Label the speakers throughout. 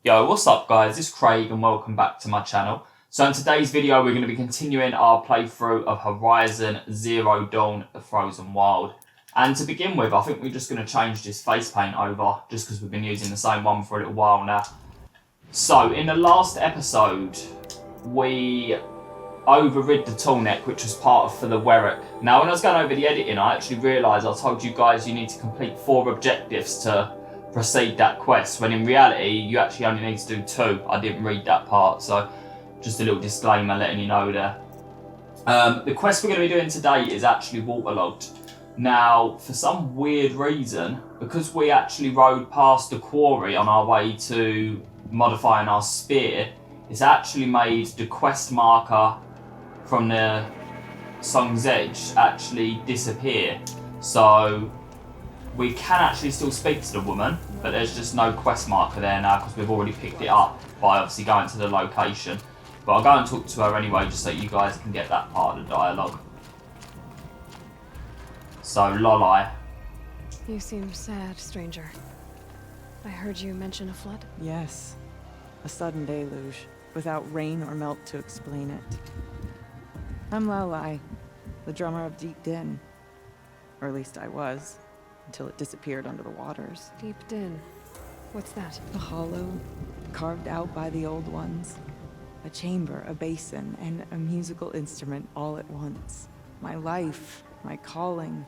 Speaker 1: Yo, what's up guys, it's Craig and welcome back to my channel. So in today's video we're going to be continuing our playthrough of Horizon Zero Dawn The Frozen Wild. And to begin with, I think we're just going to change this face paint over, just because we've been using the same one for a little while now. So in the last episode, we overrid the tallneck, which was part of for the Werrick. Now when I was going over the editing, I actually realised I told you guys you need to complete 4 objectives to proceed that quest, when in reality you actually only need to do 2. I didn't read that part, so just a little disclaimer letting you know there. The quest we're going to be doing today is actually waterlogged. Now for some weird reason, because we actually rode past the quarry on our way to modifying our spear, it's actually made the quest marker from the Song's Edge actually disappear. So we can actually still speak to the woman, but there's just no quest marker there now because we've already picked it up by obviously going to the location. But I'll go and talk to her anyway just so you guys can get that part of the dialogue. So, Laulai.
Speaker 2: You seem sad, stranger. I heard you mention a flood?
Speaker 3: Yes. A sudden deluge, without rain or melt to explain it. I'm Laulai, the drummer of Deep Din. Or at least I was, until it disappeared under the waters.
Speaker 2: Deep Din. What's that?
Speaker 3: A hollow, carved out by the old ones. A chamber, a basin, and a musical instrument all at once. My life, my calling.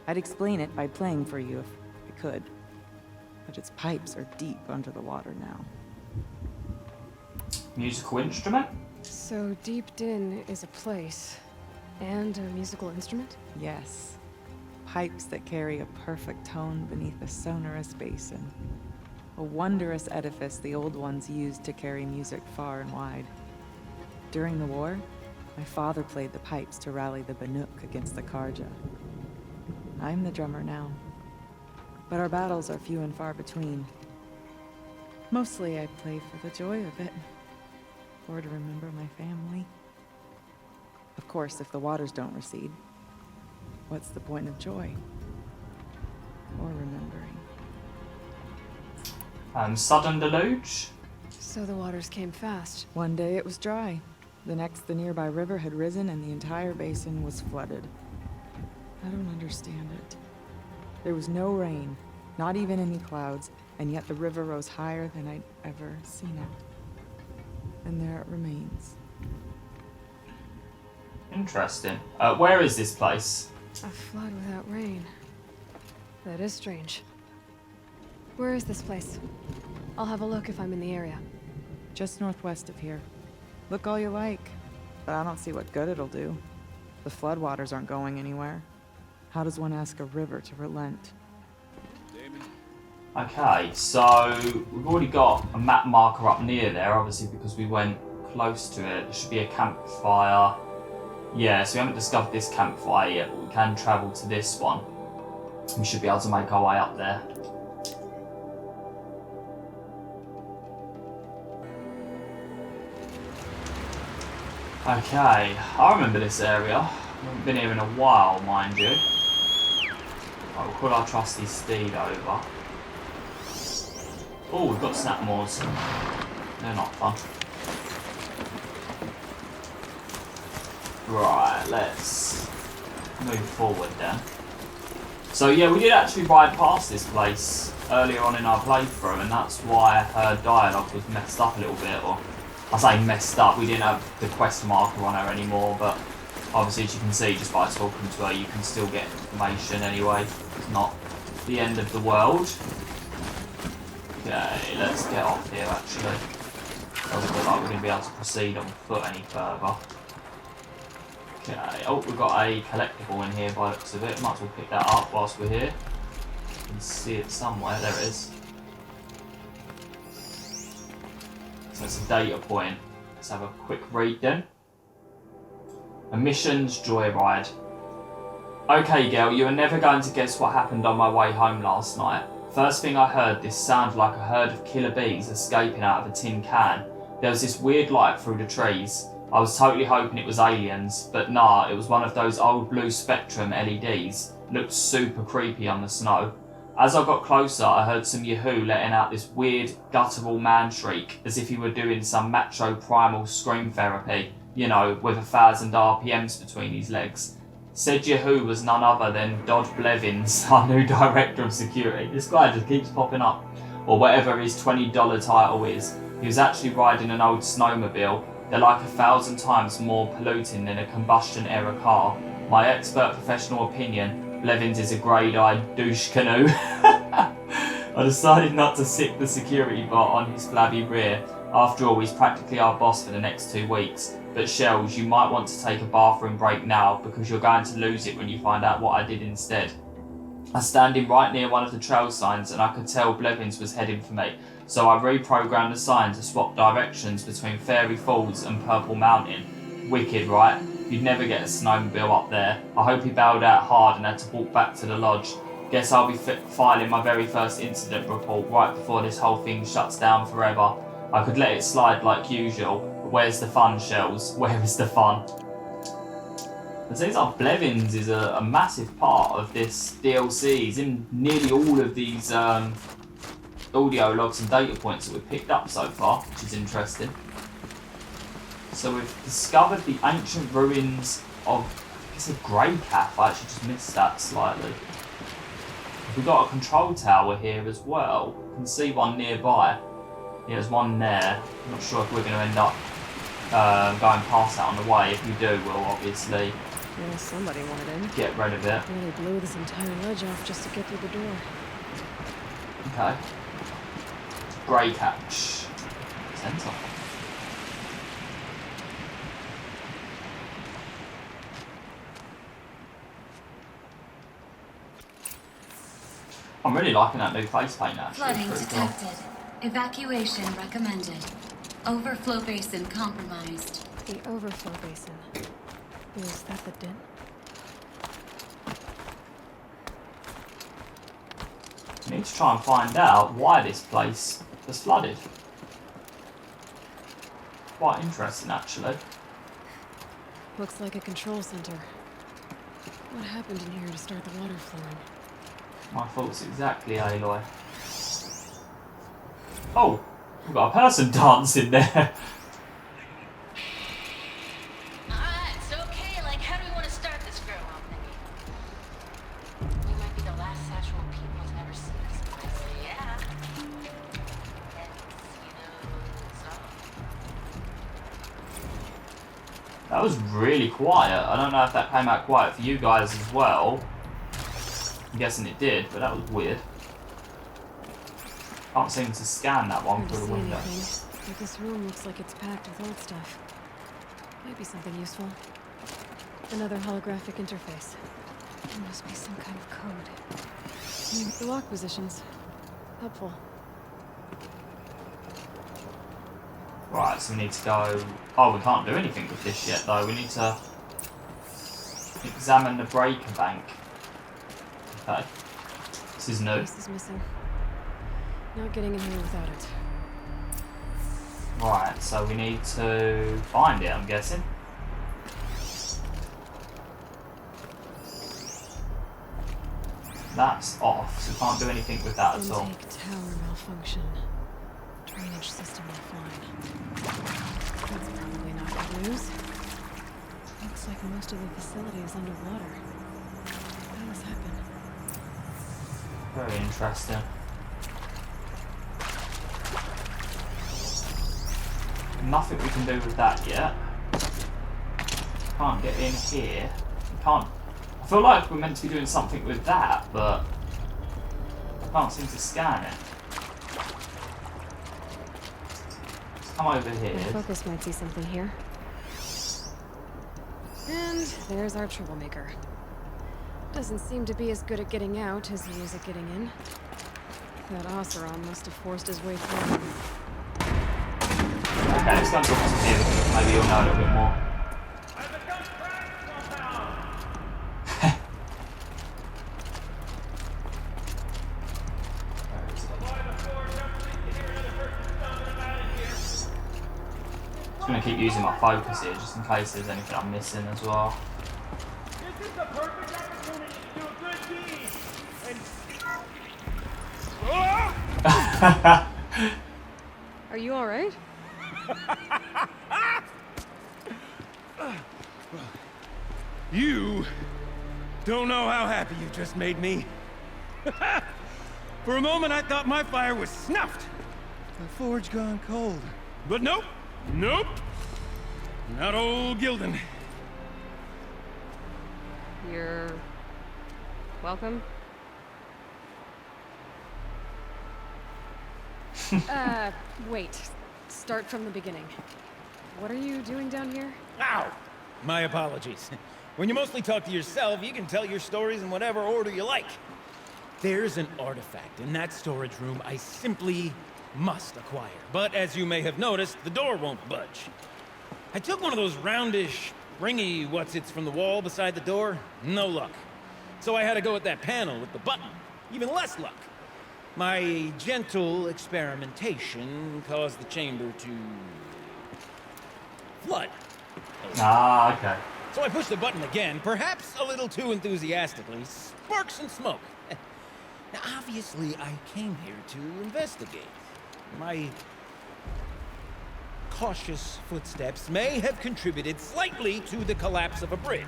Speaker 3: I'd explain it by playing for you if I could. But its pipes are deep under the water now.
Speaker 1: Musical instrument?
Speaker 2: So Deep Din is a place and a musical instrument?
Speaker 3: Yes. Pipes that carry a perfect tone beneath a sonorous basin. A wondrous edifice the old ones used to carry music far and wide. During the war, my father played the pipes to rally the Banuk against the Karja. I'm the drummer now, but our battles are few and far between. Mostly I play for the joy of it, or to remember my family. Of course, if the waters don't recede, what's the point of joy? Or remembering?
Speaker 1: Sudden deluge?
Speaker 2: So the waters came fast.
Speaker 3: One day it was dry. The next, the nearby river had risen and the entire basin was flooded. I don't understand it. There was no rain, not even any clouds, and yet the river rose higher than I'd ever seen it. And there it remains.
Speaker 1: Interesting. Where is this place?
Speaker 2: A flood without rain. That is strange. Where is this place? I'll have a look if I'm in the area.
Speaker 3: Just northwest of here. Look all you like, but I don't see what good it'll do. The floodwaters aren't going anywhere. How does one ask a river to relent?
Speaker 1: Okay, so we've already got a map marker up near there, obviously because we went close to it. There should be a campfire. Yeah, so we haven't discovered this campfire yet, but we can travel to this one. We should be able to make our way up there. Okay, I remember this area. I haven't been here in a while, mind you. Right, we'll call our trusty steed over. Oh, we've got snapmaws. They're not fun. Right, let's move forward then. So yeah, we did actually ride past this place earlier on in our playthrough, and that's why her dialogue was messed up a little bit, or I say messed up, we didn't have the quest marker on her anymore, but obviously as you can see just by talking to her you can still get information anyway. It's not the end of the world. Okay, let's get off here actually. Doesn't look like we're going to be able to proceed on foot any further. Okay, oh, we've got a collectible in here by the looks of it. Might as well pick that up whilst we're here. You can see it somewhere, there it is. So it's a data point. Let's have a quick read then. Emissions Joyride. Okay girl, you are never going to guess what happened on my way home last night. First thing I heard, this sounded like a herd of killer bees escaping out of a tin can. There was this weird light through the trees. I was totally hoping it was aliens, but nah, it was one of those old blue Spectrum LEDs. Looked super creepy on the snow. As I got closer, I heard some Yahoo letting out this weird, guttural man shriek, as if he were doing some macho primal scream therapy, you know, with 1,000 RPMs between his legs. Said Yahoo was none other than Dodd Blevins, our new director of security. This guy just keeps popping up. Or whatever his $20 title is. He was actually riding an old snowmobile. They're like 1,000 times more polluting than a combustion era car. My expert professional opinion, Blevins is a grade-eyed douche canoe. I decided not to sick the security bot on his flabby rear. After all, he's practically our boss for the next 2 weeks. But Shells, you might want to take a bathroom break now because you're going to lose it when you find out what I did instead. I was standing right near one of the trail signs and I could tell Blevins was heading for me. So I reprogrammed the sign to swap directions between Fairy Falls and Purple Mountain. Wicked, right? You'd never get a snowmobile up there. I hope he bailed out hard and had to walk back to the lodge. Guess I'll be filing my very first incident report right before this whole thing shuts down forever. I could let it slide like usual, but where's the fun, Shells? Where is the fun? It seems like Blevins is a massive part of this DLC. He's in nearly all of these audio logs and data points that we've picked up so far, which is interesting. So we've discovered the ancient ruins of, I guess, a Greycatch. I actually just missed that slightly. We've got a control tower here as well. You can see one nearby. Yeah, there's one there. I'm not sure if we're going to end up going past that on the way. If we do, we'll obviously
Speaker 2: somebody wanted in.
Speaker 1: Get rid of it.
Speaker 2: Really blew this entire ledge off just to get through the door.
Speaker 1: Okay. Greycatch. Centre. I'm really liking that new face paint actually.
Speaker 4: Flooding detected. Evacuation recommended. Overflow basin compromised.
Speaker 2: The overflow basin. Is that the den?
Speaker 1: We need to try and find out why this place was flooded. Quite interesting actually.
Speaker 2: Looks like a control center. What happened in here to start the water flowing?
Speaker 1: My thoughts exactly, Aloy. Oh, we've got a person dancing there.
Speaker 4: It's okay. Like, how do we want to start this grow up thingy? We might be the last actual people to ever see this place. So yeah.
Speaker 1: That was really quiet. I don't know if that came out quiet for you guys as well. I'm guessing it did, but that was weird. Can't seem to scan that one through the window.
Speaker 2: But this room looks like it's packed with old stuff. Might be something useful. Another holographic interface. There must be some kind of code. The lock positions. Helpful.
Speaker 1: Right, so we need to go... Oh, we can't do anything with this yet, though. We need to examine the breaker bank. Okay. This is new.
Speaker 2: This is missing. Not getting in here without it.
Speaker 1: Right, so we need to find it, I'm guessing. That's off, so we can't do anything with that at all.
Speaker 2: Intake tower malfunction. Drainage system offline. That's probably not good news. Looks like most of the facility is underwater. How did this happen?
Speaker 1: Very interesting. Nothing we can do with that yet. Can't get in here. We can't. I feel like we're meant to be doing something with that, but I can't seem to scan it. Let's come over here.
Speaker 2: My focus might see something here. And there's our troublemaker. Doesn't seem to be as good at getting out as he is at getting in. That Oseram must have forced his way through.
Speaker 1: Okay, let's go and talk to him. Maybe you'll know a little bit more. I'm going to keep using my focus here just in case there's anything I'm missing as well.
Speaker 5: This is the perfect opportunity to do a good deed. And
Speaker 2: Are you alright?
Speaker 5: You don't know how happy you just made me. For a moment, I thought my fire was snuffed. The forge gone cold. But nope. Nope. Not old Gildun.
Speaker 2: You're... welcome? Wait. Start from the beginning. What are you doing down here?
Speaker 5: Ow! My apologies. When you mostly talk to yourself, you can tell your stories in whatever order you like. There's an artifact in that storage room I simply must acquire. But as you may have noticed, the door won't budge. I took one of those roundish, ringy what's-its from the wall beside the door. No luck. So I had to go with that panel with the button. Even less luck. My gentle experimentation caused the chamber to... flood.
Speaker 1: Ah, okay.
Speaker 5: So I pushed the button again, perhaps a little too enthusiastically. Sparks and smoke. Now, obviously, I came here to investigate. My cautious footsteps may have contributed slightly to the collapse of a bridge.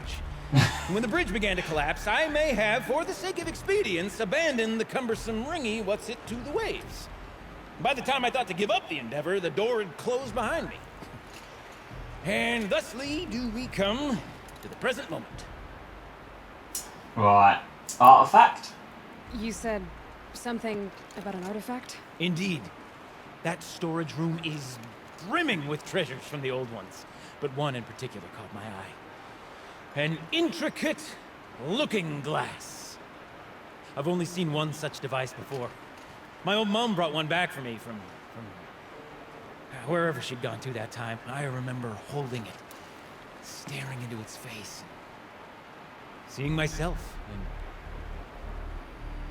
Speaker 5: When the bridge began to collapse, I may have, for the sake of expedience, abandoned the cumbersome ringy what's-it to the waves. By the time I thought to give up the endeavor, the door had closed behind me. And thusly do we come to the present moment.
Speaker 1: Right. Artifact?
Speaker 2: You said something about an artifact?
Speaker 5: Indeed. That storage room is brimming with treasures from the old ones, but one in particular caught my eye. An intricate looking glass. I've only seen one such device before. My old mom brought one back for me from wherever she'd gone to that time. I remember holding it, staring into its face, seeing myself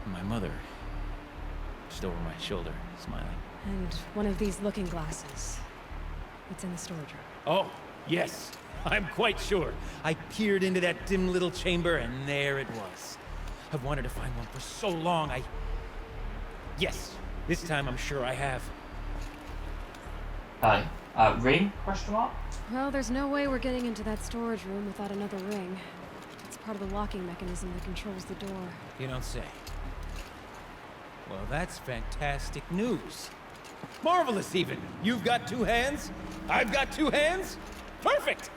Speaker 5: and my mother just over my shoulder, smiling.
Speaker 2: And one of these looking glasses. It's in the storage room.
Speaker 5: Oh, yes. I'm quite sure. I peered into that dim little chamber, and there it was. I've wanted to find one for so long, Yes, this time I'm sure I have.
Speaker 1: Ring? Question mark?
Speaker 2: Well, there's no way we're getting into that storage room without another ring. It's part of the locking mechanism that controls the door.
Speaker 5: You don't say. Well, that's fantastic news. Marvelous, even. You've got two hands. I've got two hands. Perfect!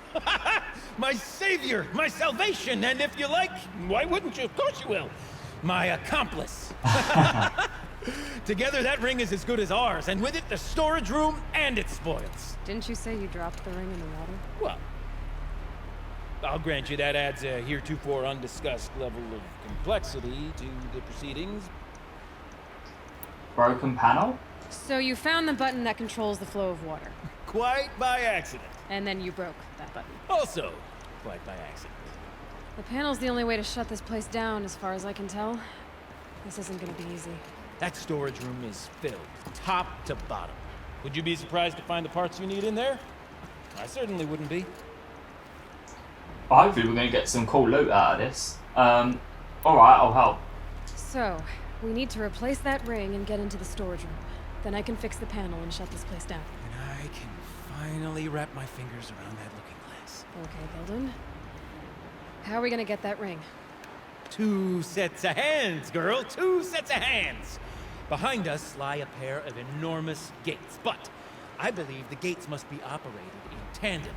Speaker 5: My savior, my salvation, and if you like, why wouldn't you? Of course you will. My accomplice. Together, that ring is as good as ours, and with it, the storage room and its spoils.
Speaker 2: Didn't you say you dropped the ring in the water?
Speaker 5: Well, I'll grant you that adds a heretofore undiscussed level of complexity to the proceedings.
Speaker 1: Broken panel?
Speaker 2: So you found the button that controls the flow of water.
Speaker 5: Quite by accident.
Speaker 2: And then you broke that button.
Speaker 5: Also, quite by accident.
Speaker 2: The panel's the only way to shut this place down, as far as I can tell. This isn't gonna be easy.
Speaker 5: That storage room is filled, top to bottom. Would you be surprised to find the parts you need in there? I certainly wouldn't be.
Speaker 1: Well, hopefully we're going to get some cool loot out of this. Alright, I'll help.
Speaker 2: So, we need to replace that ring and get into the storage room. Then I can fix the panel and shut this place down.
Speaker 5: And I can finally wrap my fingers around that looking glass.
Speaker 2: Okay, Gildun. How are we gonna get that ring?
Speaker 5: 2 sets of hands, girl. 2 sets of hands. Behind us lie a pair of enormous gates, but I believe the gates must be operated in tandem.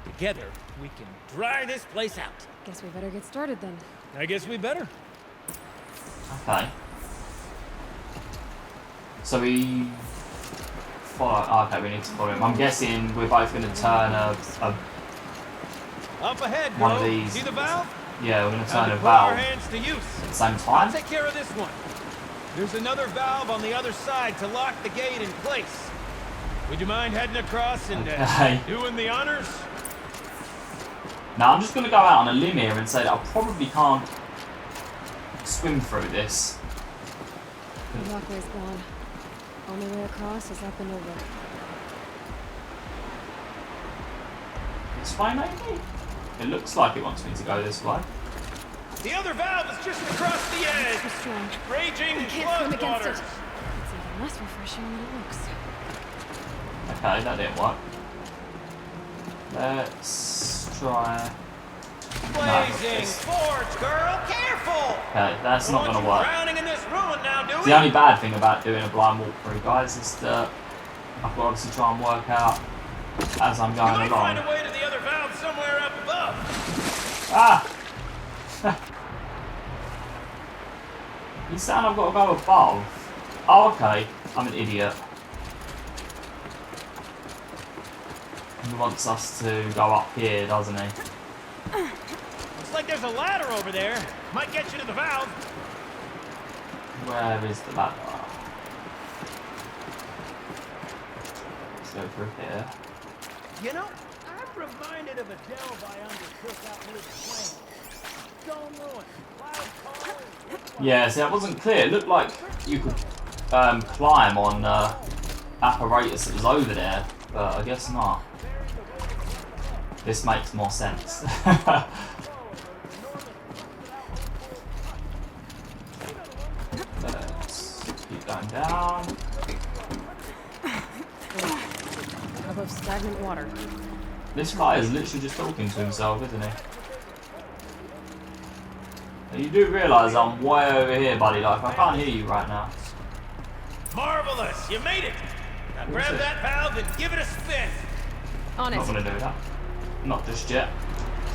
Speaker 5: Together, we can dry this place out.
Speaker 2: Guess we better get started then.
Speaker 5: I guess we better.
Speaker 1: Okay. So we follow. Oh, okay, we need to follow him. I'm guessing we're both going to turn a
Speaker 5: Up ahead,
Speaker 1: one
Speaker 5: girl.
Speaker 1: of these.
Speaker 5: See the valve?
Speaker 1: Yeah, we're going to
Speaker 5: Time
Speaker 1: turn
Speaker 5: to
Speaker 1: a
Speaker 5: put our
Speaker 1: valve
Speaker 5: hands to use.
Speaker 1: at the same
Speaker 5: I'll
Speaker 1: time.
Speaker 5: take care of this one. There's another valve on the other side to lock the gate in place. Would you mind heading across and
Speaker 1: Okay.
Speaker 5: doing the honors?
Speaker 1: Now I'm just going to go out on a limb here and say that I probably can't swim through this.
Speaker 2: The walkway's gone. Only way across is up and over.
Speaker 1: This way, maybe? It looks like it wants me to go this way.
Speaker 5: The other valve is just across the edge.
Speaker 2: Too strong.
Speaker 5: Raging
Speaker 2: Can't swim against
Speaker 5: floodwater.
Speaker 2: it. It's either less refreshing than it looks.
Speaker 1: Okay, that didn't work. Let's try.
Speaker 5: Blazing forge, girl, careful!
Speaker 1: Okay, that's not gonna work.
Speaker 5: Drowning in this ruin now, do
Speaker 1: The only bad thing about doing a blind walkthrough, guys, is that I've got to obviously try and work out as I'm going
Speaker 5: You might
Speaker 1: along.
Speaker 5: find a way to the other valve somewhere up above.
Speaker 1: Ah! You saying I've got to go above? Oh, okay. I'm an idiot. He wants us to go up here, doesn't he?
Speaker 5: Looks like there's a ladder over there. Might get you to the valve.
Speaker 1: Where is the ladder? Let's go through here.
Speaker 5: You know, I'm reminded of a delve I undertook out near the plain. Stone ruin, cloud call.
Speaker 1: Yeah, see, that wasn't clear. It looked like you could climb on apparatus that was over there, but I guess not. This makes more sense. Let's keep going down.
Speaker 2: Above stagnant water.
Speaker 1: This guy is literally just talking to himself, isn't he? And you do realise I'm way over here, buddy. Like, I can't hear you right now.
Speaker 5: Marvelous, you made it. Now
Speaker 1: What's
Speaker 5: grab
Speaker 1: it?
Speaker 5: that valve and give it a spin.
Speaker 2: On
Speaker 1: I'm not
Speaker 2: it.
Speaker 1: going to do that. Not just yet.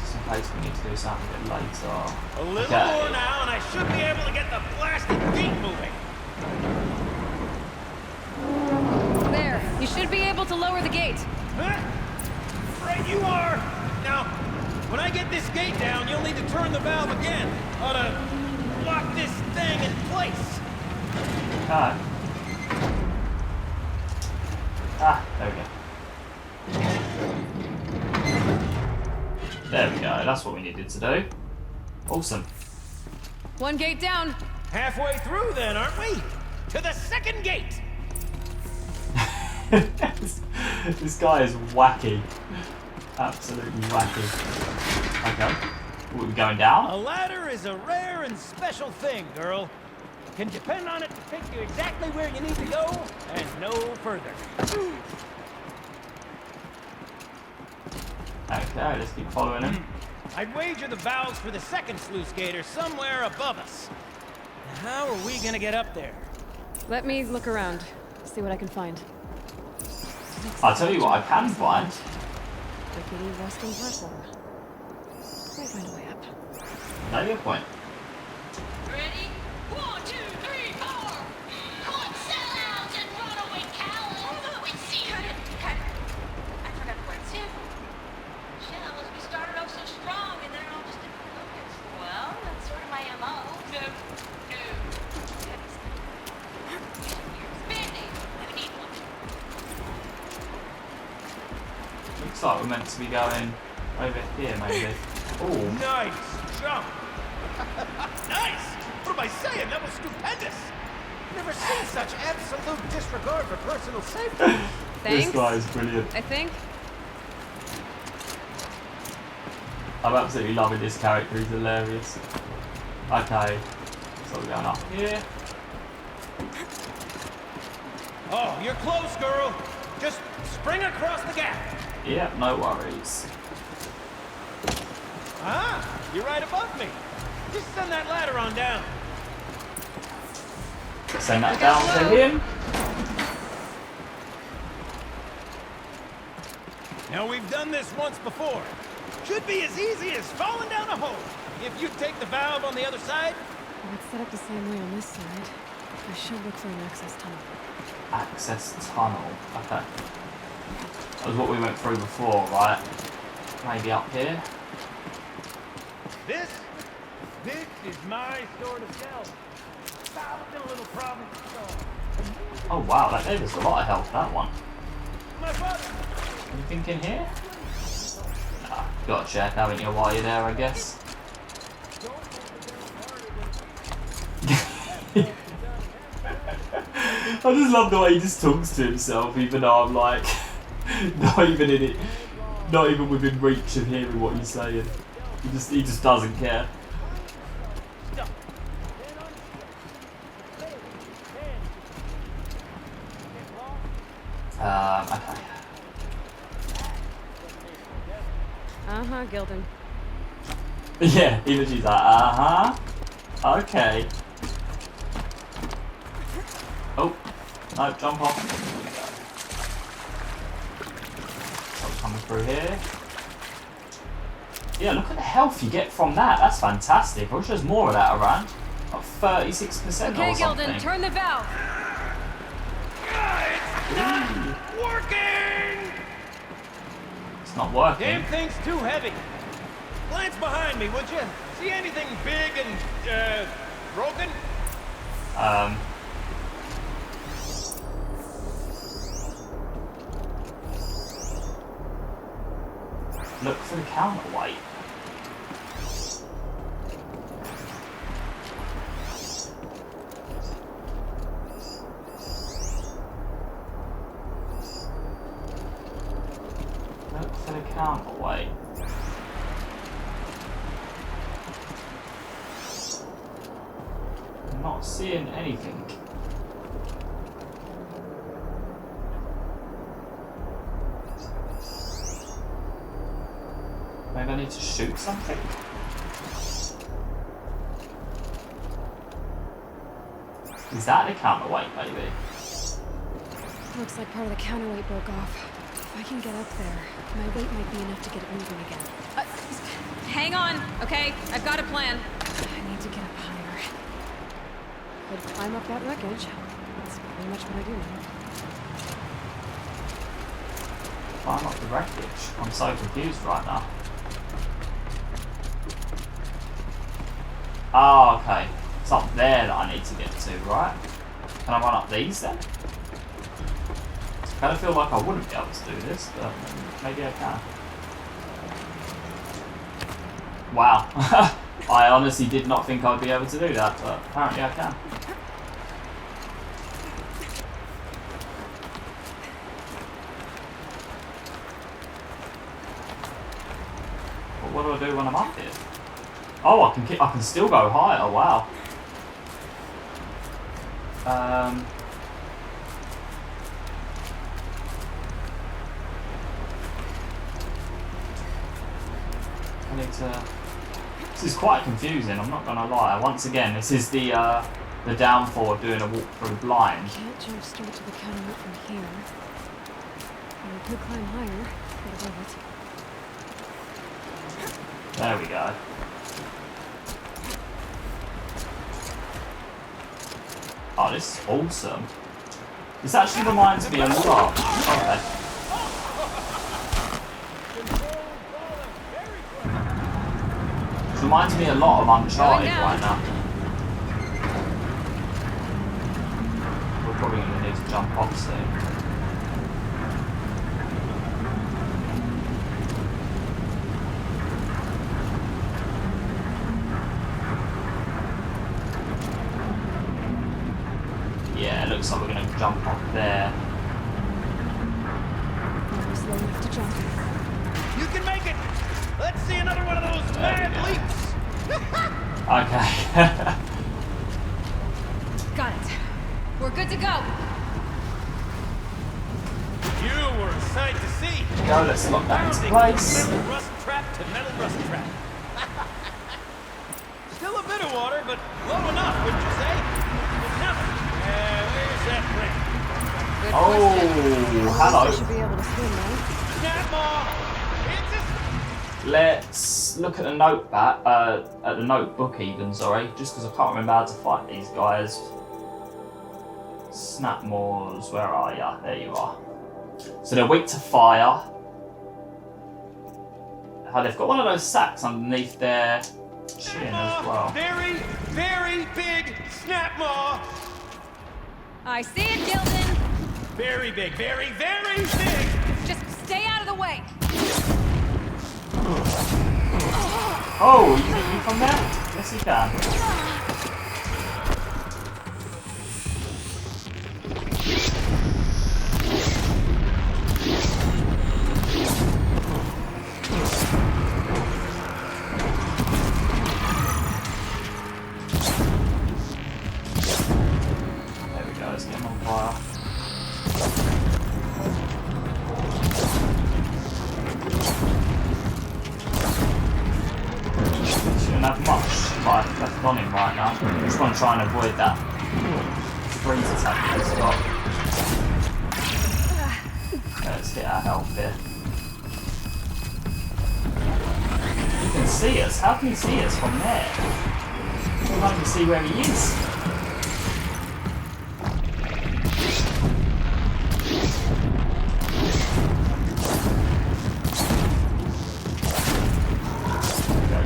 Speaker 1: Just in case we need to do something a bit later.
Speaker 5: A little more now, and I should be able to get the blasted gate moving.
Speaker 2: There. You should be able to lower the gate.
Speaker 5: Huh? Right you are. Now, when I get this gate down, you'll need to turn the valve again. Ought to lock this thing in place.
Speaker 1: Okay. Ah, there we go. There we go, that's what we needed to do. Awesome.
Speaker 2: One gate down.
Speaker 5: Halfway through then, aren't we? To the second gate.
Speaker 1: This guy is wacky. Absolutely wacky. Okay. What, are we going
Speaker 5: A
Speaker 1: down?
Speaker 5: ladder is a rare and special thing, girl. Can depend on it to take you exactly where you need to go, and no further.
Speaker 1: Okay, let's keep following him.
Speaker 5: I'd wager the valves for the second sluice gate are somewhere above us. Now, how are we gonna get up there?
Speaker 2: Let me look around. See what I can find.
Speaker 1: I'll tell you what I can find.
Speaker 2: Rickety rusting platform. Might find a way up.
Speaker 1: Maybe a point.
Speaker 4: Ready? 1, 2, 3, 4. Cut sellouts and runaway cowards. Wait, see, cut. I forgot the word. See? Shells, we started off so strong and then it all just didn't focus. Well, that's sort of my MO. No. Band-aid. I need one.
Speaker 1: Looks like we're meant to be going over here, maybe. Oh,
Speaker 5: Nice jump! Nice! What am I saying? That was stupendous! Never seen such absolute disregard for personal safety.
Speaker 1: this
Speaker 2: Thanks.
Speaker 1: guy is brilliant.
Speaker 2: I think.
Speaker 1: I'm absolutely loving this character, he's hilarious. Okay, so we're going up here.
Speaker 5: Oh, you're close, girl. Just spring across the gap.
Speaker 1: Yeah, no worries.
Speaker 5: Ah, you're right above me. Just send that ladder on down.
Speaker 1: Send that down to him.
Speaker 5: Now, we've done this once before. Should be as easy as falling down a hole. If you take the valve on the other side.
Speaker 2: Well, it's set up the same way on this side. I should look for an access tunnel.
Speaker 1: Access tunnel. Okay. That was what we went through before, right? Maybe up here.
Speaker 5: This is my sort of cell. Thousand little problems to solve.
Speaker 1: Oh wow, that gave us a lot of health, that one.
Speaker 5: My brother.
Speaker 1: Anything in here? Nah, gotta check, haven't you, while you're there, I guess. I just love the way he just talks to himself, even though I'm like, not even in it, not even within reach of hearing what he's saying. He just doesn't care. Okay.
Speaker 2: Uh-huh, Gildun.
Speaker 1: Yeah, even she's like, uh-huh. Okay. Oh, no, jump off. There we go. So coming through here. Yeah, look at the health you get from that. That's fantastic. I wish there's more of that around. Like 36%
Speaker 2: Okay,
Speaker 1: or something.
Speaker 2: Gildun, turn the valve.
Speaker 5: It's not working!
Speaker 1: It's not working.
Speaker 5: Damn thing's too heavy. Glance behind me, would you? See anything big and, broken?
Speaker 1: Look for the counterweight. Look for the counterweight. I'm not seeing anything. Maybe I need to shoot something? Is that the counterweight, maybe?
Speaker 2: Looks like part of the counterweight broke off. If I can get up there, my weight might be enough to get it moving again. Hang on, okay? I've got a plan. I need to get up higher. Could climb up that wreckage. That's pretty much what I do now.
Speaker 1: Climb up the wreckage. I'm so confused right now. Oh, okay. It's up there that I need to get to, right? Can I run up these then? I kind of feel like I wouldn't be able to do this, but maybe I can. Wow. I honestly did not think I'd be able to do that, but apparently I can. But what do I do when I'm up here? Oh, I can still go higher. Wow. I need to. This is quite confusing. I'm not gonna lie. Once again, this is the downfall of doing a walkthrough blind.
Speaker 2: Can't jump straight to the counterweight from here. I could climb higher, get above it.
Speaker 1: There we go. Oh, this is awesome. This actually reminds me a lot. Okay. This reminds me a lot of Uncharted right now. We're probably going to need to jump off soon. Yeah, it looks like we're going to jump off there.
Speaker 2: Now we're slow enough to jump.
Speaker 5: You can make it! Let's see another one of those mad leaps!
Speaker 1: Okay.
Speaker 2: Got it. We're good to go.
Speaker 5: You were a sight to see.
Speaker 1: Go, let's lock that into place.
Speaker 5: Metal rust trap to metal rust trap. Still a bit of water, but low enough, wouldn't you say? Now, where's that ring?
Speaker 2: Good
Speaker 1: Oh, hello.
Speaker 2: I should be able to swim now.
Speaker 5: Snap off!
Speaker 1: Let's look at the at the notebook even, sorry, just because I can't remember how to fight these guys. Snapmores, where are ya? There you are. So they're weak to fire. Oh, they've got one of those sacks underneath their chin as well.
Speaker 5: Very, very big snapmaw!
Speaker 2: I see it, Gildun.
Speaker 5: Very big, very, very big!
Speaker 2: Just stay out of the way.
Speaker 1: Oh, you can hit me from there? Yes, you can. There we go, let's get him on fire. just want to try and avoid that freeze attack that he's got. Okay, let's get our health here. You can see us. How can you see us from there? You can't even see where he is.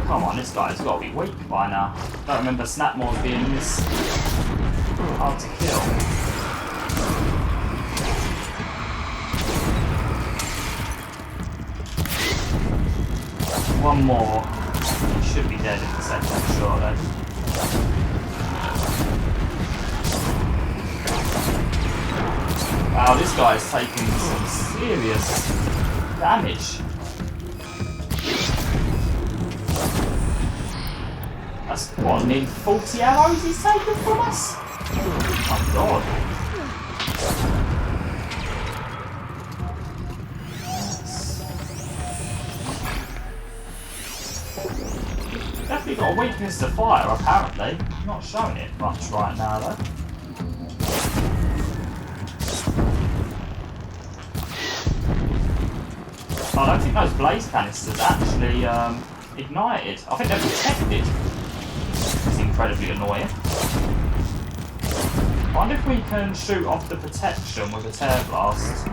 Speaker 1: Come on, this guy's got to be weak by now. I don't remember Snapmore being this hard to kill. One more. He should be dead in a second, surely. Wow, this guy's taking some serious damage. That's what, nearly 40 arrows he's taken from us? Oh my god. Definitely got a weakness to fire, apparently. Not showing it much right now, though. I don't think those blaze canisters actually ignited. I think they're protected. It's incredibly annoying. I wonder if we can shoot off the protection with a tear blast.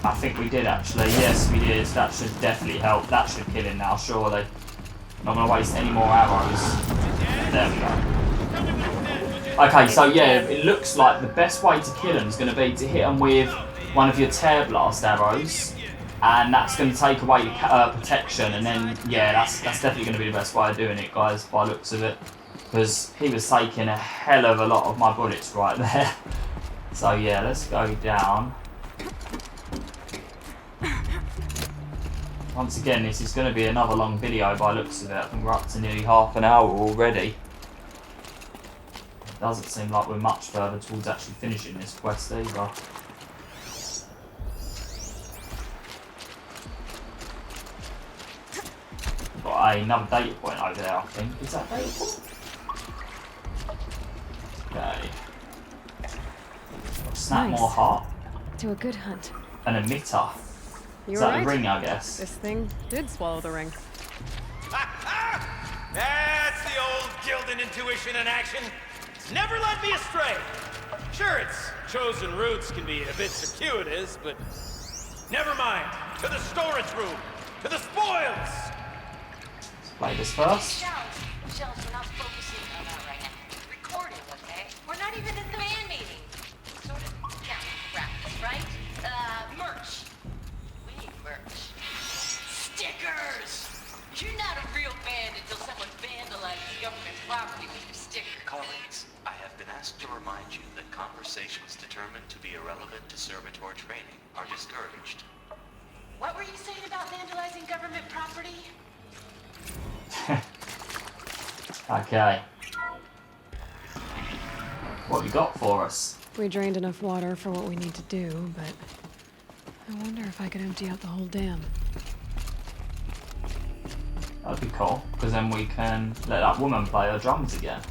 Speaker 1: I think we did actually. Yes, we did. That should definitely help. That should kill him now, surely. Not going to waste any more arrows. There we go. Okay, so yeah, it looks like the best way to kill him is going to be to hit him with one of your tear blast arrows. And that's going to take away protection, and then, yeah, that's definitely going to be the best way of doing it, guys, by the looks of it. Because he was taking a hell of a lot of my bullets right there. So, yeah, let's go down. Once again, this is going to be another long video by the looks of it. I think we're up to nearly half an hour already. It doesn't seem like we're much further towards actually finishing this quest either. Got another data point over there, I think. Is that data point? Okay. Snap
Speaker 2: Nice.
Speaker 1: more heart.
Speaker 2: To a good hunt.
Speaker 1: An emitter.
Speaker 2: You
Speaker 1: Is
Speaker 2: were
Speaker 1: that
Speaker 2: right.
Speaker 1: the ring, I guess?
Speaker 2: This thing did swallow the ring.
Speaker 5: That's the old Gildun intuition in action. It's never led me astray. Sure, its chosen routes can be a bit circuitous, but never mind. To the storage room. To the spoils.
Speaker 1: Let's play this first.
Speaker 4: Shells, we're not focusing on that right now. Recording, okay? We're not even in the man meeting. Sort of practice, right? Merch. We need merch. Stickers! You're not a real band until someone vandalizes government property with your sticker.
Speaker 6: Colleagues, I have been asked to remind you that conversations determined to be irrelevant to servitor training are discouraged.
Speaker 4: What were you saying about vandalizing government property?
Speaker 1: Okay. What have you got for us?
Speaker 2: We drained enough water for what we need to do, but I wonder if I could empty out the whole dam.
Speaker 1: That'd be cool, because then we can let that woman play her drums again.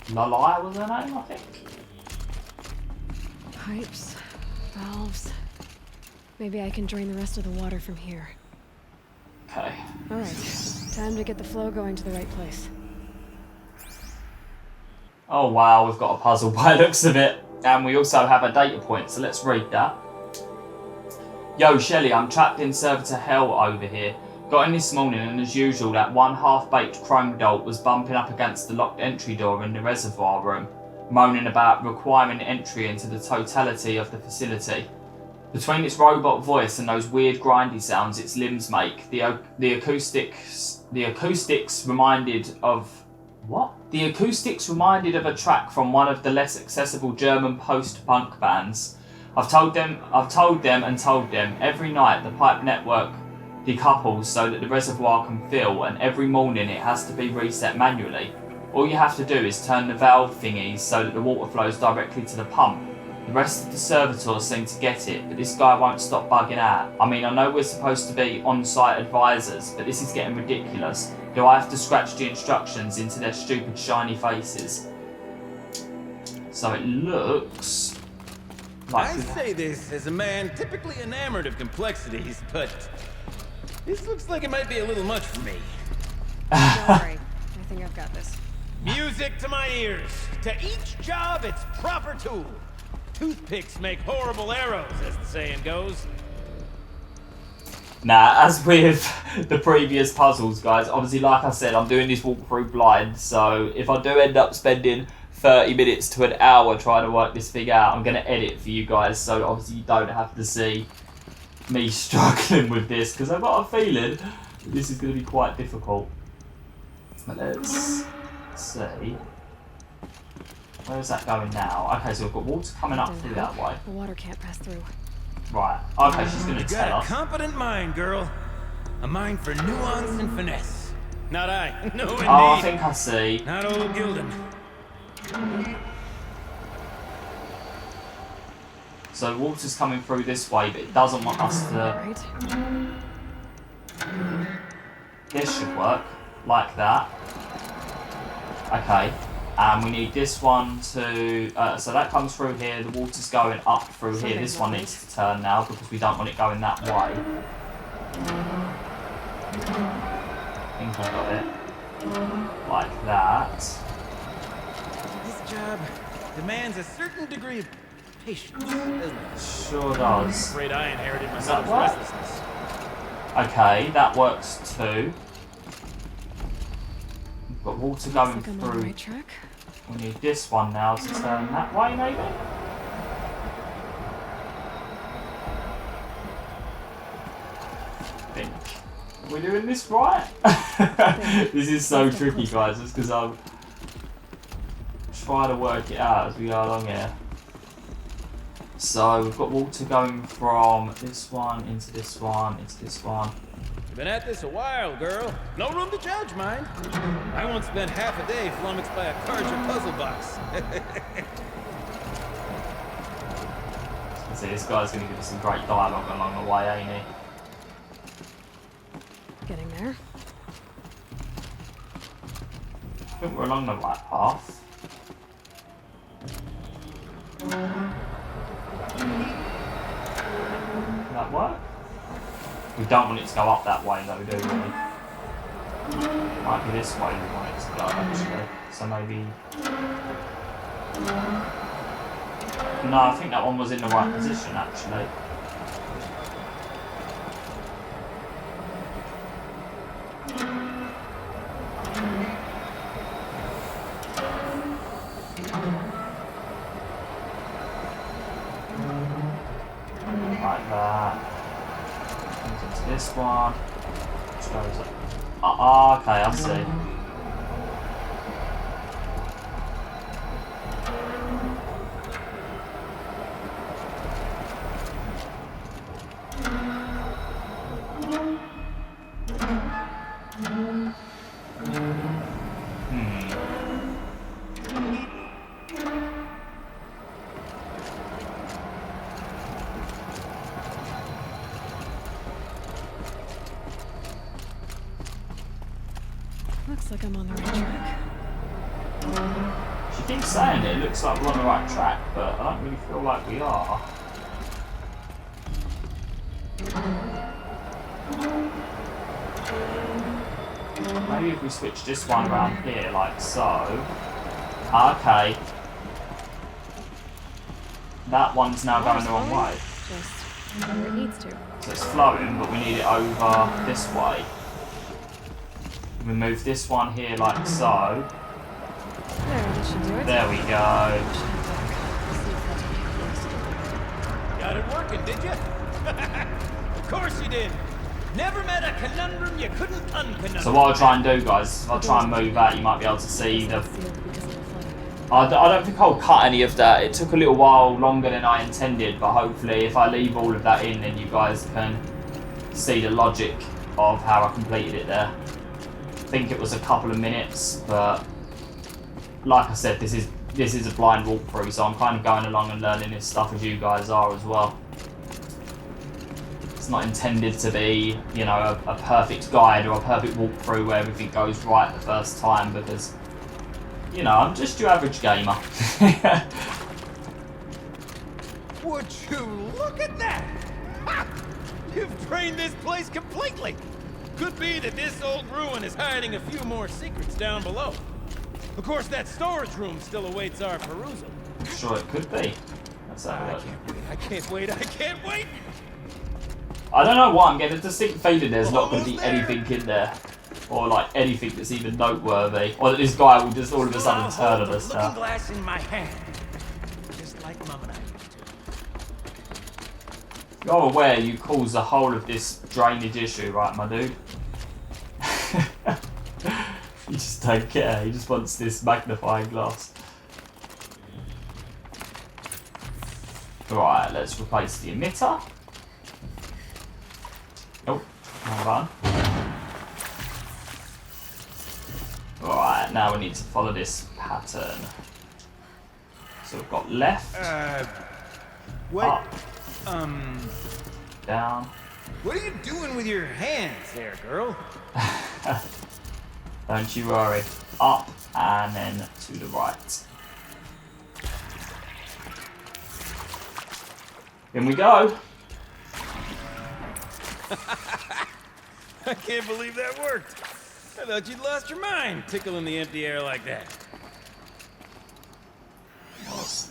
Speaker 1: Laulai was her name, I think.
Speaker 2: Pipes, valves. Maybe I can drain the rest of the water from here.
Speaker 1: Okay.
Speaker 2: Alright, time to get the flow going to the right place.
Speaker 1: Oh wow, we've got a puzzle by the looks of it. And we also have a data point, so let's read that. Yo, Shelly, I'm trapped in servitor hell over here. Got in this morning, and as usual, that one half-baked chrome dolt was bumping up against the locked entry door in the reservoir room, moaning about requiring entry into the totality of the facility. Between its robot voice and those weird grindy sounds its limbs make, the acoustics reminded of... What? The acoustics reminded of a track from one of the less accessible German post-punk bands. I've told them every night the pipe network decouples so that the reservoir can fill, and every morning it has to be reset manually. All you have to do is turn the valve thingies so that the water flows directly to the pump. The rest of the servitors seem to get it, but this guy won't stop bugging out. I mean, I know we're supposed to be on-site advisors, but this is getting ridiculous. Do I have to scratch the instructions into their stupid shiny faces? So it looks like...
Speaker 5: I say this as a man typically enamored of complexities, but this looks like it might be a little much for me.
Speaker 2: Don't worry. I think I've got this.
Speaker 5: Music to my ears. To each job, its proper tool. Toothpicks make horrible arrows, as the saying goes.
Speaker 1: Now, as with the previous puzzles, guys, obviously, like I said, I'm doing this walkthrough blind, so if I do end up spending 30 minutes to an hour trying to work this thing out, I'm going to edit for you guys, so obviously you don't have to see me struggling with this, because I've got a feeling this is going to be quite difficult. But let's see. Where's that going now? Okay, so we've got water coming up through that way.
Speaker 2: The water can't pass through.
Speaker 1: Right. Okay, she's going to
Speaker 5: You
Speaker 1: tell
Speaker 5: got a
Speaker 1: us.
Speaker 5: competent mind, girl. A mind for nuance and finesse. Not I. No, indeed.
Speaker 1: Oh, I think I see.
Speaker 5: Not old Gildun.
Speaker 1: So water's coming through this way, but it doesn't want us to...
Speaker 2: Right.
Speaker 1: This should work. Like that. Okay. And we need this one to... so that comes through here. The water's going up through here. This one needs to turn now because we don't want it going that way. I think I got it. Like that.
Speaker 5: This job demands a certain degree of patience, doesn't it?
Speaker 1: Sure
Speaker 5: I'm
Speaker 1: does.
Speaker 5: afraid I inherited my
Speaker 1: Does that
Speaker 5: mother's
Speaker 1: work?
Speaker 5: restlessness.
Speaker 1: Okay, that works too. We've got water going
Speaker 2: Looks like I'm on the
Speaker 1: through.
Speaker 2: right track.
Speaker 1: We need this one now to turn that way, maybe? I think. Are we doing this right? This is so tricky, guys, just because I'm trying to work it out as we go along here. So we've got water going from this one into this one into this one.
Speaker 5: You've been at this a while, girl. No room to judge, mind. I once spent half a day flummoxed by a Karja puzzle box.
Speaker 1: See, this guy's going to give us some great dialogue along the way, ain't he?
Speaker 2: Getting there.
Speaker 1: I think we're along the right path. Does that work? We don't want it to go up that way though, do we? Might be this way we want it to go actually. So maybe... No, I think that one was in the right position actually. Like that. Comes into this one. Which goes up. Okay, I see.
Speaker 2: Looks like I'm on the right track.
Speaker 1: She keeps saying it looks like we're on the right track, but I don't really feel like we are. Maybe if we switch this one around here, like so. Okay. That one's now going the wrong way.
Speaker 2: Just where it needs to.
Speaker 1: So it's flowing, but we need it over this way. We move this one here like so.
Speaker 2: There, that should do it.
Speaker 1: There we go.
Speaker 5: Got it working, did you? Of course you did. Never met a conundrum you couldn't unconundrum.
Speaker 1: So what I'll try and do, guys, if I try and move that, you might be able to see the... I don't think I'll cut any of that. It took a little while longer than I intended, but hopefully if I leave all of that in, then you guys can see the logic of how I completed it there. I think it was a couple of minutes, but like I said, this is this is a blind walkthrough, so I'm kind of going along and learning this stuff as you guys are as well. It's not intended to be, you know, a perfect guide or a perfect walkthrough where everything goes right the first time, because, you know, I'm just your average gamer.
Speaker 5: Would you look at that? Ha! You've drained this place completely. Could be that this old ruin is hiding a few more secrets down below. Of course, that storage room still awaits our perusal.
Speaker 1: I'm sure it could be. Let's have a look.
Speaker 5: I can't wait, I can't wait!
Speaker 1: I don't know why I'm getting a distinct feeling there's not going to be
Speaker 5: Almost there.
Speaker 1: anything in there. Or like anything that's even noteworthy. Or that this guy will just all of a sudden turn on us
Speaker 5: Looking
Speaker 1: now.
Speaker 5: glass in my hand. Just like Mom and I used to.
Speaker 1: You're aware you caused the whole of this drainage issue, right, my dude? You just don't care. He just wants this magnifying glass. Right, let's replace the emitter. Nope, hold on. Right, now we need to follow this pattern. So we've got left,
Speaker 5: What?
Speaker 1: up, down.
Speaker 5: What are you doing with your hands there, girl?
Speaker 1: Don't you worry. Up and then to the right. In we go.
Speaker 5: I can't believe that worked. I thought you'd lost your mind, tickling the empty air like that.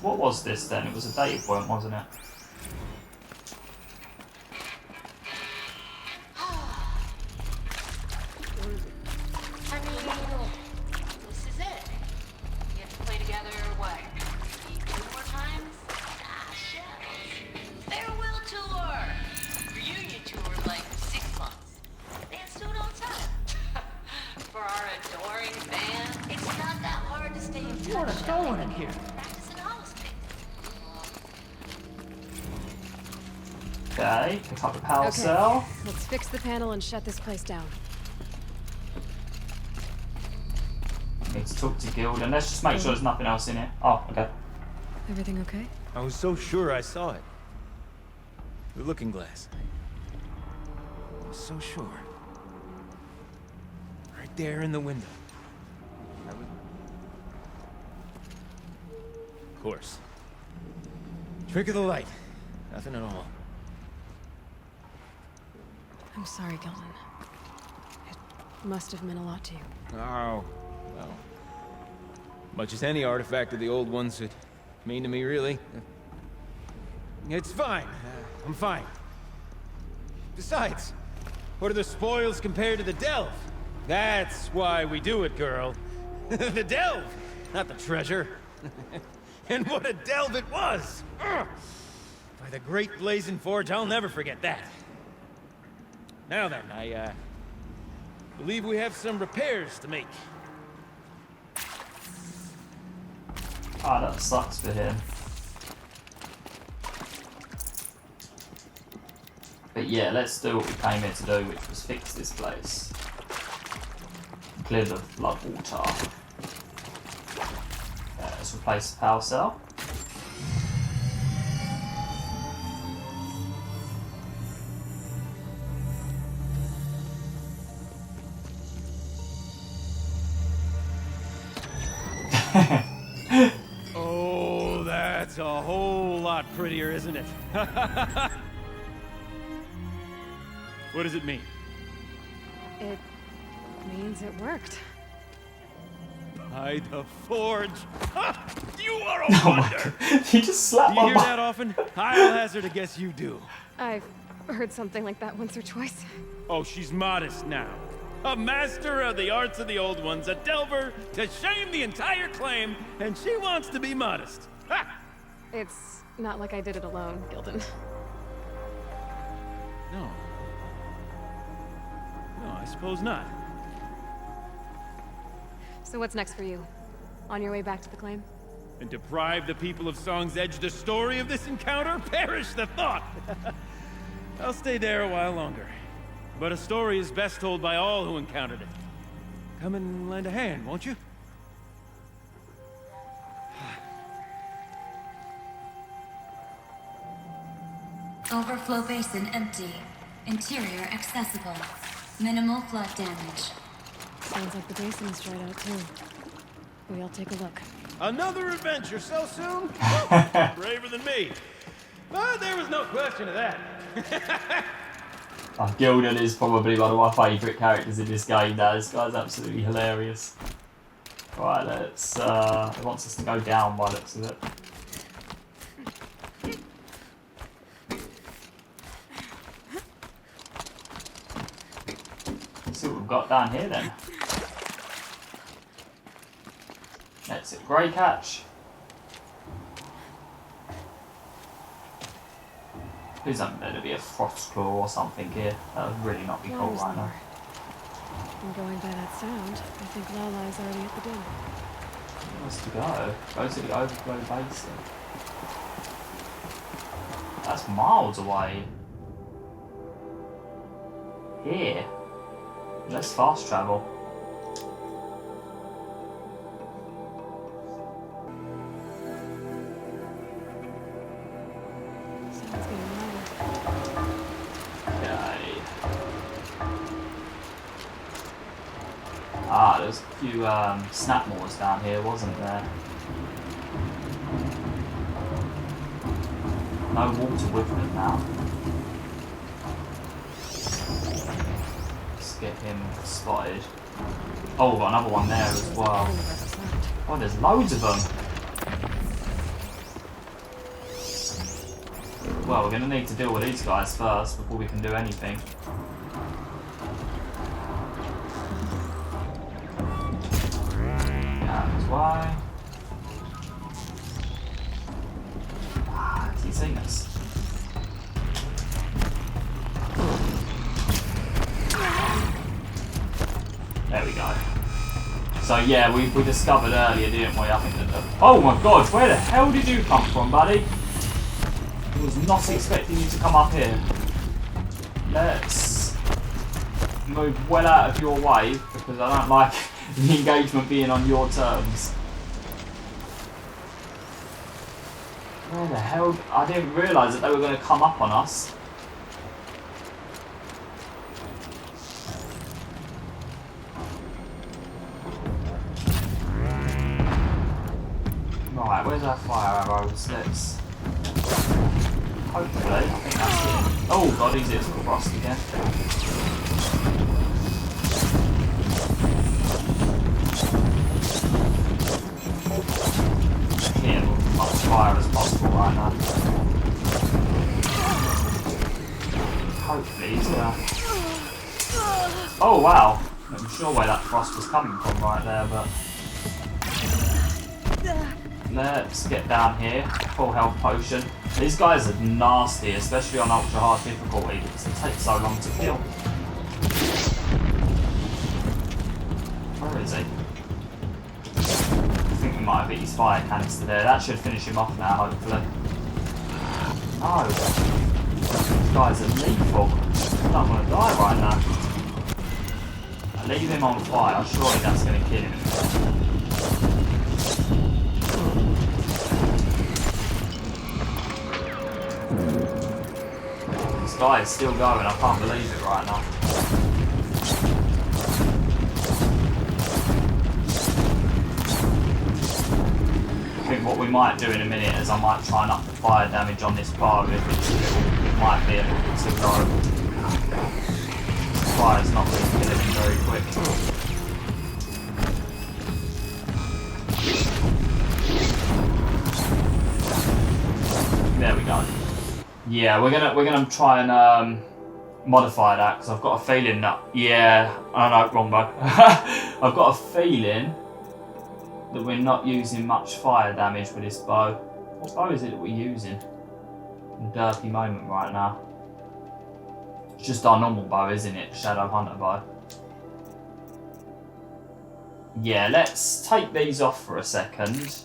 Speaker 1: What was this then? It was a data point, wasn't it?
Speaker 4: I mean, this is it. We get to play together, what, 2 more times? Ah, shucks. Farewell tour! Reunion tour, like 6 months. Dance to it all the time. For our adoring fans, it's not that hard to stay in touch.
Speaker 5: What is going in here?
Speaker 4: Practice at all stick.
Speaker 1: Okay, pick up the power
Speaker 2: Okay,
Speaker 1: cell.
Speaker 2: let's fix the panel and shut this place down.
Speaker 1: Need to talk to Gildun. Let's just make sure there's nothing else in here. Oh, okay.
Speaker 2: Everything okay?
Speaker 5: I was so sure I saw it. The looking glass. I was so sure. Right there in the window. Of course. Trick of the light. Nothing at all.
Speaker 2: I'm sorry, Gildun. It must have meant a lot to you.
Speaker 5: Oh, well. Much as any artifact of the old ones would mean to me, really. It's fine. I'm fine. Besides, what are the spoils compared to the delve? That's why we do it, girl. The delve, not the treasure. And what a delve it was! Ugh. By the great blazing forge, I'll never forget that. Now then, I believe we have some repairs to make.
Speaker 1: Ah, that sucks for him. But yeah, let's do what we came here to do, which was fix this place. Clear the floodwater. Okay, let's replace the power cell.
Speaker 5: Oh, that's a whole lot prettier, isn't it? What does it mean?
Speaker 2: It means it worked.
Speaker 5: By the forge. Ha! You are a
Speaker 1: Oh my
Speaker 5: wonder.
Speaker 1: god, he just slapped
Speaker 5: Do you
Speaker 1: my
Speaker 5: hear
Speaker 1: butt.
Speaker 5: that often? I'll hazard a guess you do.
Speaker 2: I've heard something like that once or twice.
Speaker 5: Oh, she's modest now. A master of the arts of the old ones, a delver to shame the entire claim, and she wants to be modest. Ha!
Speaker 2: It's not like I did it alone, Gildun.
Speaker 5: No. No, I suppose not.
Speaker 2: So what's next for you? On your way back to the claim?
Speaker 5: And deprive the people of Song's Edge the story of this encounter? Perish the thought! I'll stay there a while longer. But a story is best told by all who encountered it. Come and lend a hand, won't you?
Speaker 7: Overflow basin empty. Interior accessible. Minimal flood damage.
Speaker 2: Sounds like the basin is dried out too. Maybe I'll take a look.
Speaker 5: Another adventure so soon? Braver than me. But there was no question of that.
Speaker 1: Gildun is probably one of my favourite characters in this game now. This guy's absolutely hilarious. Right, let's... it wants us to go down by the looks of it. Let's see what we've got down here then. That's it, Greycatch. Please don't let there be a frost claw or something here. That would really not be cool
Speaker 2: Flowers
Speaker 1: right now.
Speaker 2: there. And going by that sound, I think Laulai's already at the door.
Speaker 1: Where else to go? Go to the overflow basin. That's miles away. Here. Let's fast travel.
Speaker 2: Sounds getting louder.
Speaker 1: Okay. Ah, there's a few snapmores down here, wasn't there? No water with them now. Let's get him spotted. Oh, we've got another one there as well. Oh, there's loads of them. Well, we're going to need to deal with these guys first before we can do anything. That's why. Has he seen us? There we go. So yeah, we discovered earlier, didn't we? I think that oh my god, where the hell did you come from, buddy? I was not expecting you to come up here. Let's move well out of your way because I don't like the engagement being on your terms. Where the hell? I didn't realise that they were going to come up on us. Right, where's our fire arrows? Let's... Hopefully, I think that's it. Oh god, he's hit some frost again. Here, with as much fire as possible right now. Hopefully he's oh wow! I'm sure where that frost was coming from right there, but... Let's get down here. Full health potion. These guys are nasty, especially on ultra hard difficulty because they take so long to kill. Where is he? I think we might have hit his fire canister there. That should finish him off now, hopefully. No. These guys are lethal. I don't want to die right now. I leave him on fire. Surely that's going to kill him. This guy is still going, I can't believe it right now. I think what we might do in a minute is I might try and up the fire damage on this bar if it might be a little bit too low. The fire's not really killing him very quick. There we go. Yeah, we're gonna try and modify that because I've got a feeling that wrong bow. I've got a feeling that we're not using much fire damage with this bow. What bow is it that we're using? In a dirty moment right now. It's just our normal bow, isn't it? Shadow Hunter bow. Yeah, let's take these off for a second.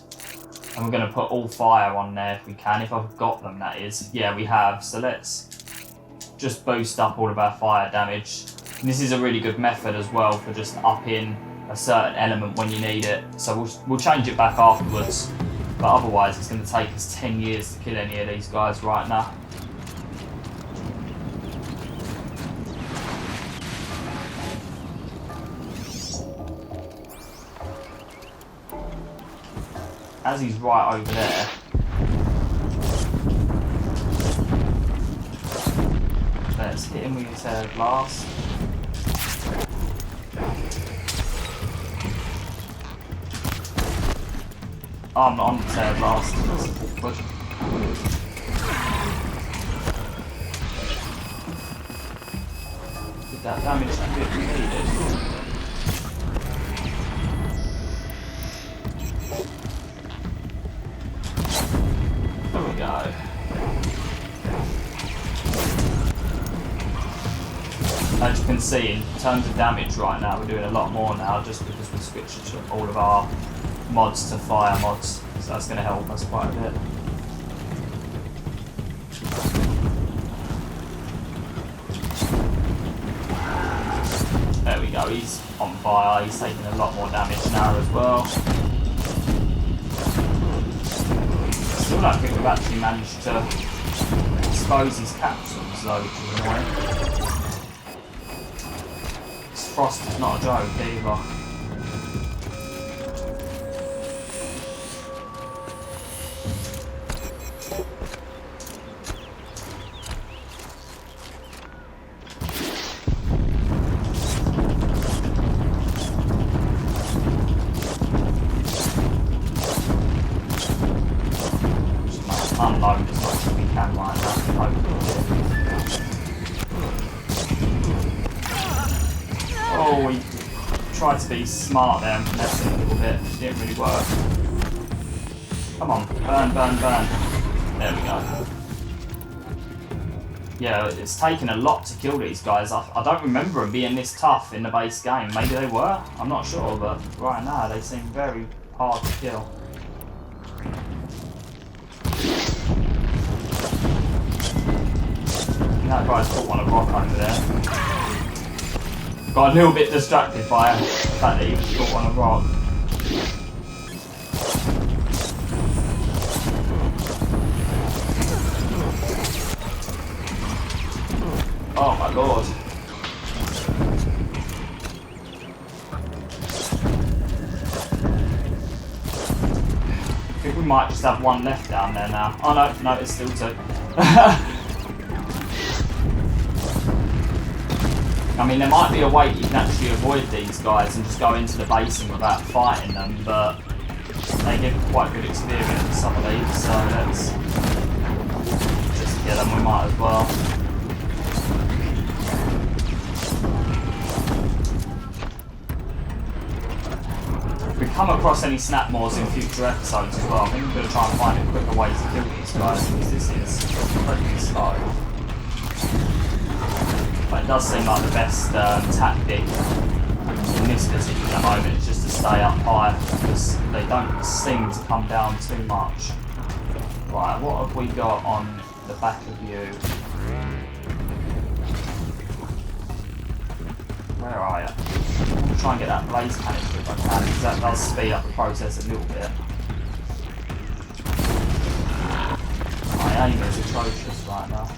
Speaker 1: And we're going to put all fire on there if we can, if I've got them, that is. Yeah, we have. So let's just boost up all of our fire damage. And this is a really good method as well for just upping a certain element when you need it. So we'll change it back afterwards. But otherwise, it's going to take us 10 years to kill any of these guys right now. as he's right over there. Let's hit him with his blast. Oh, I'm not on the tail blast. That's awkward. Did that damage that bit needed? There we go. As you can see, in terms of damage right now, we're doing a lot more now just because we switched all of our mods to fire mods, so that's going to help us quite a bit. There we go, he's on fire, he's taking a lot more damage now as well. Still don't think we've actually managed to expose his capsules though, which is annoying. This frost is not a joke either. Unload as much as we can right now. Oh, we tried to be smart there and finesse it a little bit. It didn't really work. Come on, burn, burn, burn. There we go. Yeah, it's taken a lot to kill these guys. I don't remember them being this tough in the base game. Maybe they were, I'm not sure, but right now they seem very hard to kill. That guy's caught one of rock over there. Got a little bit distracted by the fact that he caught one of rock. Oh my lord. I think we might just have one left down there now. Oh no, no, it's still two. I mean, there might be a way you can actually avoid these guys and just go into the basin without fighting them, but they give quite good experience, some of these, so let's just kill them, we might as well. If we come across any snapmores in future episodes as well, I think we're going to try and find a quicker way to kill these guys, because this is pretty slow. But it does seem like the best tactic in this particular moment is just to stay up high because they don't seem to come down too much. Right, what have we got on the back of you? Where are you? I'm going to try and get that blaze canister if I can, because that does speed up the process a little bit. My aim is atrocious right now.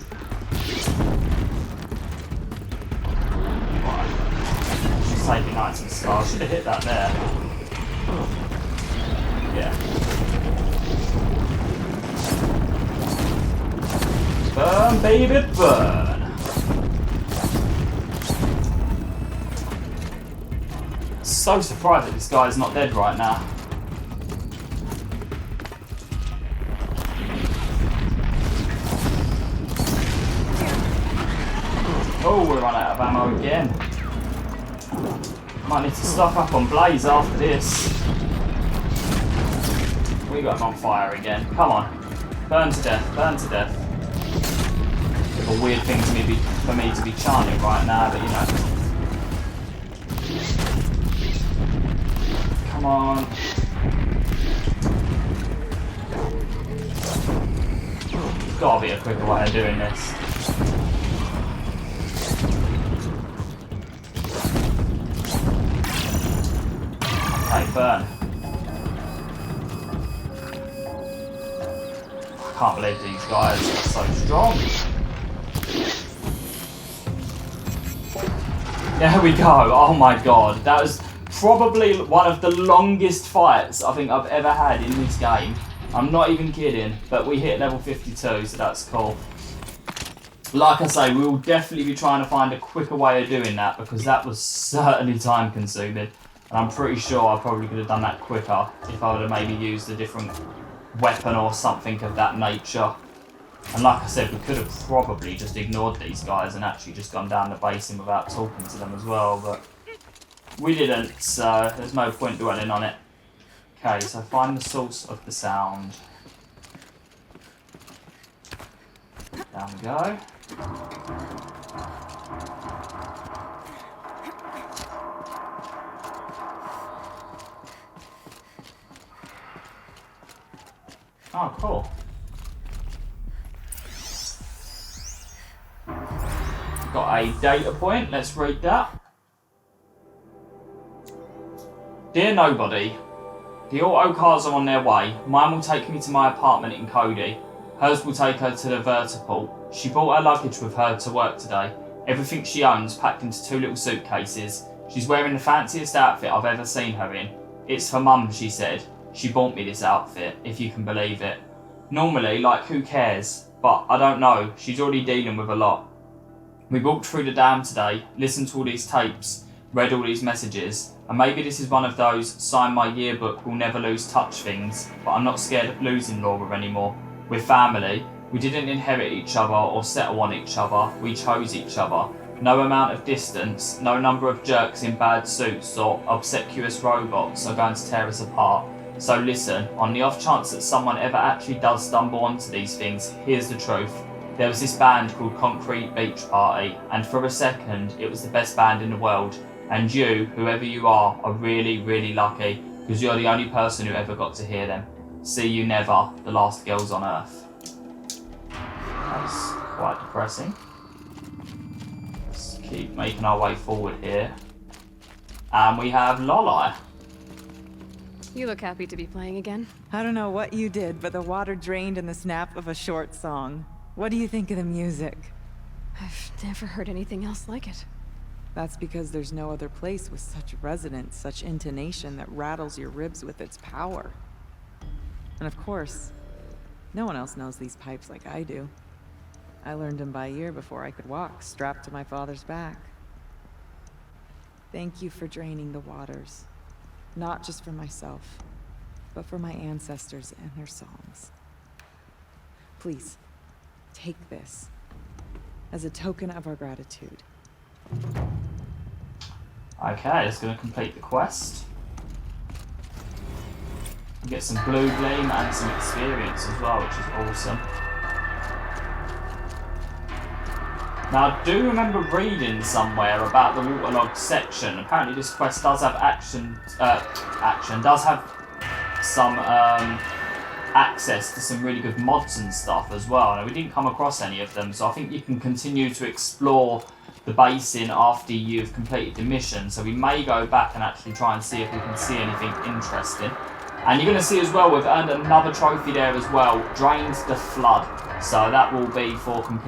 Speaker 1: Taking nice and slow. I should have hit that there. Yeah. Burn, baby, burn. So surprised that this guy's not dead right now. Oh, we're running out of ammo again. Might need to stock up on Blaze after this. We got him on fire again. Come on. Burn to death, burn to death. Bit of a weird thing for me to be chanting right now, but you know. Come on. There's gotta be a quicker way of doing this. Okay, burn. I can't believe these guys are so strong. There we go. Oh my god. That was probably one of the longest fights I think I've ever had in this game. I'm not even kidding, but we hit level 52, so that's cool. Like I say, we will definitely be trying to find a quicker way of doing that, because that was certainly time consuming. And I'm pretty sure I probably could have done that quicker if I would have maybe used a different weapon or something of that nature. And like I said, we could have probably just ignored these guys and actually just gone down the basin without talking to them as well, but we didn't, so there's no point dwelling on it. Okay, so find the source of the sound. Down we go. Oh, cool. Got a data point, let's read that. Dear Nobody, the auto cars are on their way. Mine will take me to my apartment in Cody. Hers will take her to the vertiport. She brought her luggage with her to work today. Everything she owns packed into 2 little suitcases. She's wearing the fanciest outfit I've ever seen her in. It's for Mum, she said. She bought me this outfit, if you can believe it. Normally, like, who cares? But I don't know, she's already dealing with a lot. We walked through the dam today, listened to all these tapes, read all these messages, and maybe this is one of those sign my yearbook will never lose touch things, but I'm not scared of losing Laura anymore. We're family. We didn't inherit each other or settle on each other, we chose each other. No amount of distance, no number of jerks in bad suits or obsequious robots are going to tear us apart. So listen, on the off chance that someone ever actually does stumble onto these things, here's the truth. There was this band called Concrete Beach Party, and for a second, it was the best band in the world. And you, whoever you are really, really lucky, because you're the only person who ever got to hear them. See you never, the last girls on Earth. That's quite depressing. Let's keep making our way forward here. And we have Laulai.
Speaker 2: You look happy to be playing again.
Speaker 3: I don't know what you did, but the water drained in the snap of a short song. What do you think of the music?
Speaker 2: I've never heard anything else like it.
Speaker 3: That's because there's no other place with such resonance, such intonation that rattles your ribs with its power. And of course, no one else knows these pipes like I do. I learned them by ear before I could walk, strapped to my father's back. Thank you for draining the waters. Not just for myself, but for my ancestors and their songs. Please, take this as a token of our gratitude.
Speaker 1: Okay, it's going to complete the quest. Get some blue gleam and some experience as well, which is awesome. Now, I do remember reading somewhere about the Waterlogged section. Apparently, this quest does have does have some access to some really good mods and stuff as well. Now, we didn't come across any of them, so I think you can continue to explore the basin after you've completed the mission. So we may go back and actually try and see if we can see anything interesting. And you're going to see as well, we've earned another trophy there as well, Drained the Flood. So that will be for completing